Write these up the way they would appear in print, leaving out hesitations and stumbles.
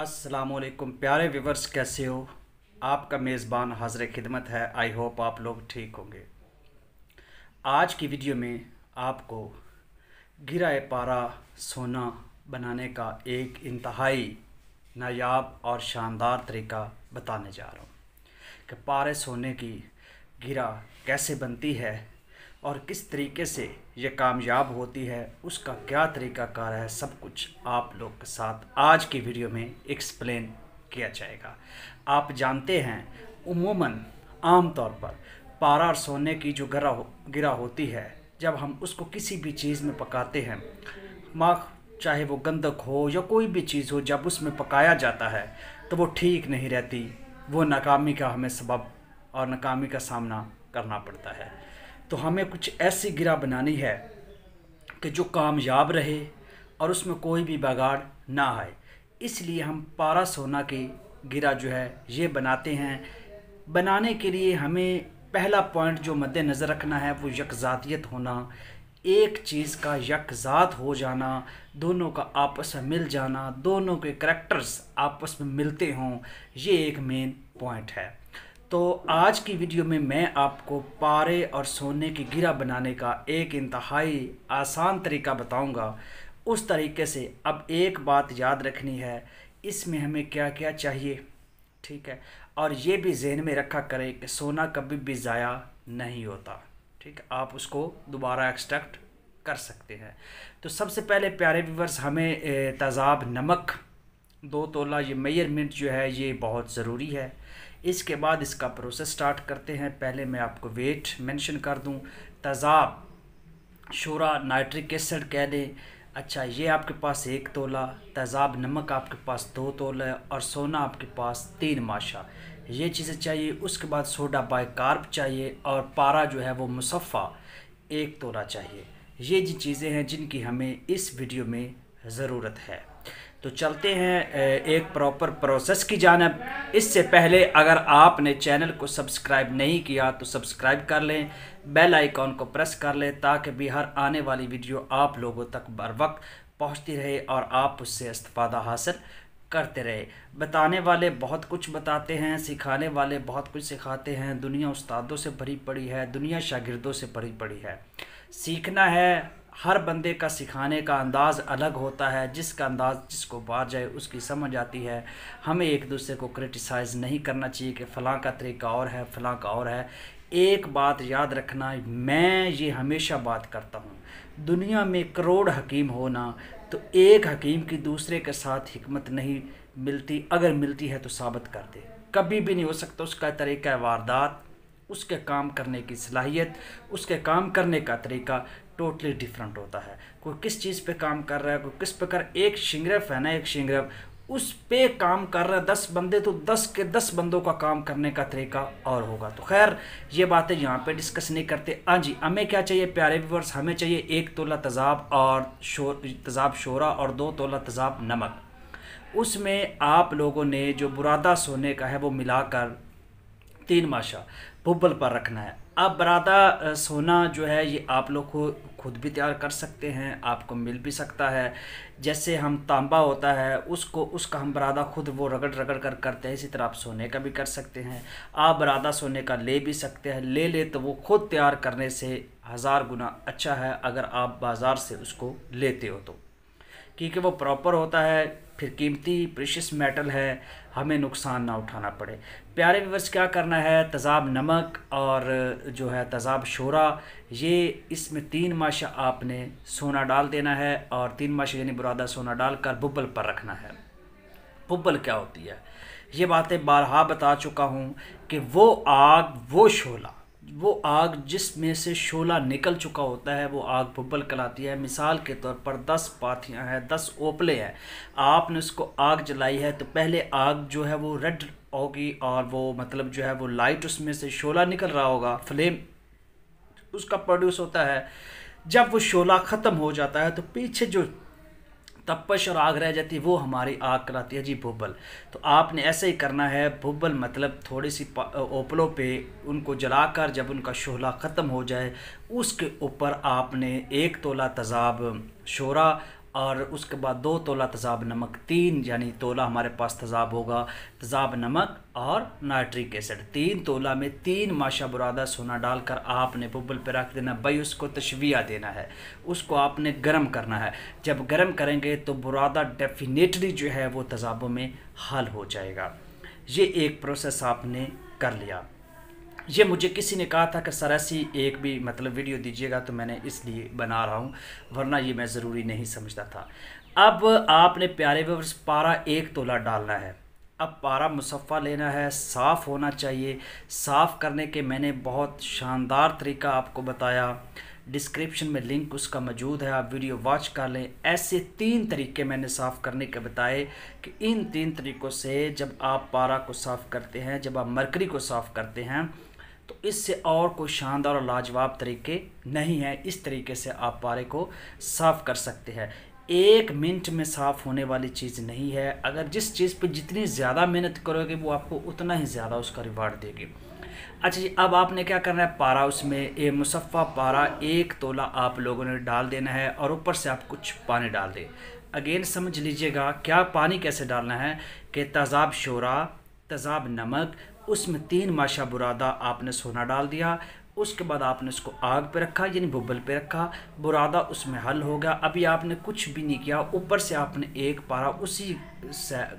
अस्सलामुअलैकुम प्यारे व्यूवर्स, कैसे हो। आपका मेज़बान हाज़िर खिदमत है। आई होप आप लोग ठीक होंगे। आज की वीडियो में आपको गिराए पारा सोना बनाने का एक इंतहाई नायाब और शानदार तरीका बताने जा रहा हूँ कि पारे सोने की गिरा कैसे बनती है और किस तरीके से ये कामयाब होती है, उसका क्या तरीक़ाकार है, सब कुछ आप लोग के साथ आज की वीडियो में एक्सप्लेन किया जाएगा। आप जानते हैं उमूमन आम तौर पर पारा और सोने की जो गिरा होती है, जब हम उसको किसी भी चीज़ में पकाते हैं, माख चाहे वो गंधक हो या कोई भी चीज़ हो, जब उसमें पकाया जाता है तो वो ठीक नहीं रहती। वो नाकामी का हमें सबब और नाकामी का सामना करना पड़ता है। तो हमें कुछ ऐसी गिरा बनानी है कि जो कामयाब रहे और उसमें कोई भी बगाड़ ना आए। इसलिए हम पारा सोना की गिरा जो है ये बनाते हैं। बनाने के लिए हमें पहला पॉइंट जो मद्देनज़र रखना है वो यकज़ातियत होना, एक चीज़ का यकज़ात हो जाना, दोनों का आपस में मिल जाना, दोनों के करैक्टर्स आपस में मिलते हों, ये एक मेन पॉइंट है। तो आज की वीडियो में मैं आपको पारे और सोने की गिरा बनाने का एक इंतहाई आसान तरीका बताऊंगा। उस तरीके से अब एक बात याद रखनी है, इसमें हमें क्या क्या चाहिए, ठीक है। और ये भी जहन में रखा करें कि सोना कभी भी ज़ाया नहीं होता, ठीक है। आप उसको दोबारा एक्सट्रैक्ट कर सकते हैं। तो सबसे पहले प्यारे व्यूवर्स, हमें तेज़ाब नमक 2 तोला, ये मेजरमेंट जो है ये बहुत ज़रूरी है। इसके बाद इसका प्रोसेस स्टार्ट करते हैं। पहले मैं आपको वेट मेंशन कर दूं। तेज़ाब शोरा नाइट्रिक एसिड कह दें, अच्छा ये आपके पास 1 तोला, तेज़ाब नमक आपके पास 2 तोला और सोना आपके पास 3 माशा, ये चीज़ें चाहिए। उसके बाद सोडा बाइकार्ब चाहिए और पारा जो है वो मुसफ़ा 1 तोला चाहिए। ये जी चीज़ें हैं जिनकी हमें इस वीडियो में ज़रूरत है। तो चलते हैं एक प्रॉपर प्रोसेस की जानिब। इससे पहले अगर आपने चैनल को सब्सक्राइब नहीं किया तो सब्सक्राइब कर लें, बेल आइकॉन को प्रेस कर लें ताकि भी हर आने वाली वीडियो आप लोगों तक बर वक्त पहुँचती रहे और आप उससे इस्तिफ़ादा हासिल करते रहे। बताने वाले बहुत कुछ बताते हैं, सिखाने वाले बहुत कुछ सिखाते हैं। दुनिया उस्तादों से भरी पड़ी है, दुनिया शागिर्दों से भरी पड़ी है। सीखना है, हर बंदे का सिखाने का अंदाज़ अलग होता है। जिसका अंदाज़ जिसको बात जाए उसकी समझ आती है। हमें एक दूसरे को क्रिटिसाइज़ नहीं करना चाहिए कि फ़लाँ का तरीका और है, फ़लाँ का और है। एक बात याद रखना, मैं ये हमेशा बात करता हूँ, दुनिया में करोड़ हकीम होना तो एक हकीम की दूसरे के साथ हिकमत नहीं मिलती। अगर मिलती है तो साबित कर दे, कभी भी नहीं हो सकता। उसका तरीका वारदात, उसके काम करने की सलाहियत, उसके काम करने का तरीका टोटली डिफरेंट होता है। कोई किस चीज़ पे काम कर रहा है, कोई किस प्रकार, एक शिंगरफ है ना, एक शिंगरफ उस पे काम कर रहा है 10 बंदे, तो 10 के 10 बंदों का काम करने का तरीका और होगा। तो खैर ये बातें यहाँ पे डिस्कस नहीं करते। हाँ जी, हमें क्या चाहिए प्यारे व्यूअर्स, हमें चाहिए 1 तोला तेज़ाब और तेज़ाब शोरा और 2 तोला तेज़ाब नमक। उसमें आप लोगों ने जो बुरादा सोने का है वो मिलाकर 3 माशा भुब्बल पर रखना है। अब बरादा सोना जो है ये आप लोग को खुद भी तैयार कर सकते हैं, आपको मिल भी सकता है। जैसे हम तांबा होता है उसका हम बरादा खुद वो रगड़ रगड़ कर करते हैं, इसी तरह आप सोने का भी कर सकते हैं। आप बरादा सोने का ले भी सकते हैं, ले तो वो खुद तैयार करने से 1000 गुना अच्छा है अगर आप बाज़ार से उसको लेते हो तो, क्योंकि वो प्रॉपर होता है, फिर कीमती प्रेशियस मेटल है, हमें नुकसान ना उठाना पड़े। प्यारे व्यूअर्स, क्या करना है, तेज़ाब नमक और जो है तेज़ाब शोरा, ये इसमें 3 माशा आपने सोना डाल देना है और 3 माशा यानी बुरादा सोना डालकर बुब्बल पर रखना है। बुब्बल क्या होती है, ये बातें बारहा बता चुका हूँ कि वो आग, वो शोला, वो आग जिसमें से शोला निकल चुका होता है वो आग बुब्बल कहलाती है। मिसाल के तौर पर 10 पाथियाँ हैं, 10 ओपले हैं, आपने उसको आग जलाई है तो पहले आग जो है वो रेड होगी और वो मतलब जो है वो लाइट, उसमें से शोला निकल रहा होगा, फ्लेम उसका प्रोड्यूस होता है। जब वो शोला ख़त्म हो जाता है तो पीछे जो तपश और आग रह जाती है वो हमारी आग कहलाती है जी बुब्बल। तो आपने ऐसे ही करना है। बुब्बल मतलब थोड़ी सी ओपलों पे उनको जलाकर जब उनका शोला ख़त्म हो जाए उसके ऊपर आपने 1 तोला तेज़ाब शोरा और उसके बाद 2 तोला तेज़ाब नमक, 3 यानी तोला हमारे पास तेज़ाब होगा, तेज़ाब नमक और नाइट्रिक एसिड। 3 तोला में 3 माशा बुरादा सोना डालकर आपने बुब्बल पे रख देना भाई, उसको तशविया देना है, उसको आपने गर्म करना है। जब गर्म करेंगे तो बुरादा डेफिनेटली जो है वो तेज़ाबों में हल हो जाएगा। ये एक प्रोसेस आपने कर लिया। ये मुझे किसी ने कहा था कि सर ऐसी एक भी मतलब वीडियो दीजिएगा, तो मैंने इसलिए बना रहा हूँ, वरना ये मैं ज़रूरी नहीं समझता था। अब आपने प्यारे व्यूअर्स पारा 1 तोला डालना है। अब पारा मुसफ़ा लेना है, साफ़ होना चाहिए। साफ़ करने के मैंने बहुत शानदार तरीका आपको बताया, डिस्क्रिप्शन में लिंक उसका मौजूद है, आप वीडियो वॉच कर लें। ऐसे 3 तरीके मैंने साफ़ करने के बताए कि इन 3 तरीक़ों से जब आप पारा को साफ़ करते हैं, जब आप मरकरी को साफ़ करते हैं, तो इससे और कोई शानदार और लाजवाब तरीके नहीं हैं। इस तरीके से आप पारे को साफ़ कर सकते हैं। 1 मिनट में साफ़ होने वाली चीज़ नहीं है। अगर जिस चीज़ पर जितनी ज़्यादा मेहनत करोगे वो आपको उतना ही ज़्यादा उसका रिवार्ड देगी। अच्छा जी, अब आपने क्या करना है, पारा उसमें ये मुसफ़ा पारा 1 तोला आप लोगों ने डाल देना है और ऊपर से आप कुछ पानी डाल दें। अगेन समझ लीजिएगा क्या पानी कैसे डालना है कि तेज़ाब शोरा, तेज़ाब नमक, उसमें 3 माशा बुरादा आपने सोना डाल दिया। उसके बाद आपने उसको आग पे रखा यानी बुब्बल पे रखा, बुरादा उसमें हल हो गया। अभी आपने कुछ भी नहीं किया, ऊपर से आपने 1 पारा उसी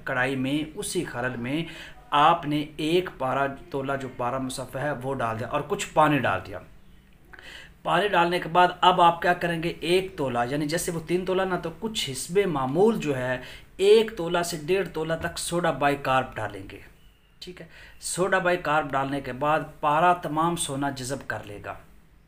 कढ़ाई में, उसी खरल में आपने 1 पारा तोला जो पारा मुसफ़ा है वो डाल दिया और कुछ पानी डाल दिया। पानी डालने के बाद अब आप क्या करेंगे, 1 तोला यानी जैसे वो 3 तोला ना, तो कुछ हिस्बे मामूल जो है 1 तोला से 1.5 तोला तक सोडा बाइकार्ब डालेंगे। ठीक है, सोडा बाइकार्ब डालने के बाद पारा तमाम सोना जज़ब कर लेगा,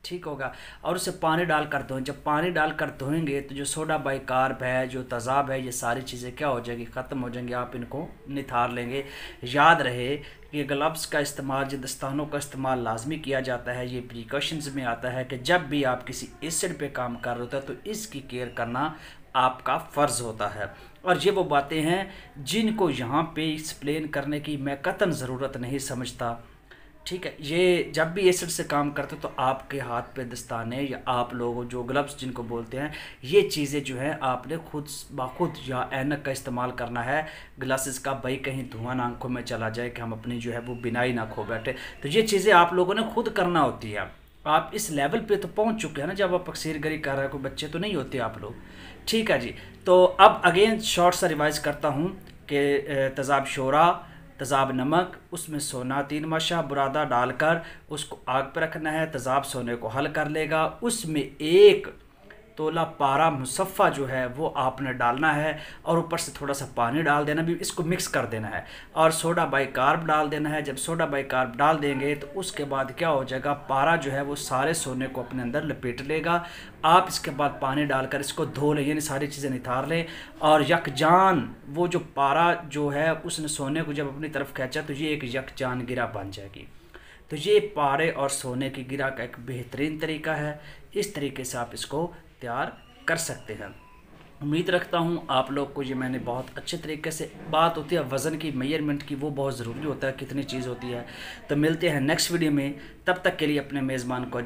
ठीक होगा, और उसे पानी डालकर धोएं। जब पानी डालकर धोएंगे तो जो सोडा बाइकार्ब है, जो तेज़ाब है, ये सारी चीज़ें क्या हो जाएगी, ख़त्म हो जाएंगी। आप इनको निथार लेंगे। याद रहे कि ग्लव्स का इस्तेमाल, जो दस्तानों का इस्तेमाल लाजमी किया जाता है। ये प्रिकॉशंस में आता है कि जब भी आप किसी एसिड पे काम कर रहे होते हैं तो इसकी केयर करना आपका फ़र्ज़ होता है। और ये वो बातें हैं जिनको यहाँ पे एक्सप्लेन करने की मैं कतई ज़रूरत नहीं समझता। ठीक है, ये जब भी एसिड से काम करते तो आपके हाथ पे दस्ताने या आप लोग जो ग्लव्स जिनको बोलते हैं, ये चीज़ें जो हैं आपने खुद बाखुद या ऐनक का इस्तेमाल करना है। ग्लासेस का भाई कहीं धुआं ना आंखों में चला जाए कि हम अपनी जो है वो बिनाई ना खो बैठे, तो ये चीज़ें आप लोगों ने खुद करना होती है। आप इस लेवल पे तो पहुंच चुके हैं ना, जब आप अक्सरगरी कर रहे हैं, कोई बच्चे तो नहीं होते आप लोग। ठीक है जी, तो अब अगेन शॉर्ट सा रिवाइज़ करता हूँ कि तेज़ाब शोरा, तेज़ाब नमक, उसमें सोना 3 माशा बुरादा डालकर उसको आग पर रखना है। तेज़ाब सोने को हल कर लेगा। उसमें 1 तोला पारा मुसफ़ा जो है वो आपने डालना है और ऊपर से थोड़ा सा पानी डाल देना, भी इसको मिक्स कर देना है और सोडा बाइकार्ब डाल देना है। जब सोडा बाइकार्ब डाल देंगे तो उसके बाद क्या हो जाएगा, पारा जो है वो सारे सोने को अपने अंदर लपेट लेगा। आप इसके बाद पानी डालकर इसको धो लें, यानी सारी चीज़ें निथार लें और यकजान वो जो पारा जो है उसने सोने को जब अपनी तरफ खींचा तो ये एक यकजान गिरा बन जाएगी। तो ये पारे और सोने की गिरा का एक बेहतरीन तरीका है। इस तरीके से आप इसको तैयार कर सकते हैं। उम्मीद रखता हूँ आप लोग को ये मैंने बहुत अच्छे तरीके से, बात होती है वज़न की, मेजरमेंट की, वो बहुत ज़रूरी होता है कितनी चीज़ होती है। तो मिलते हैं नेक्स्ट वीडियो में, तब तक के लिए अपने मेज़बान को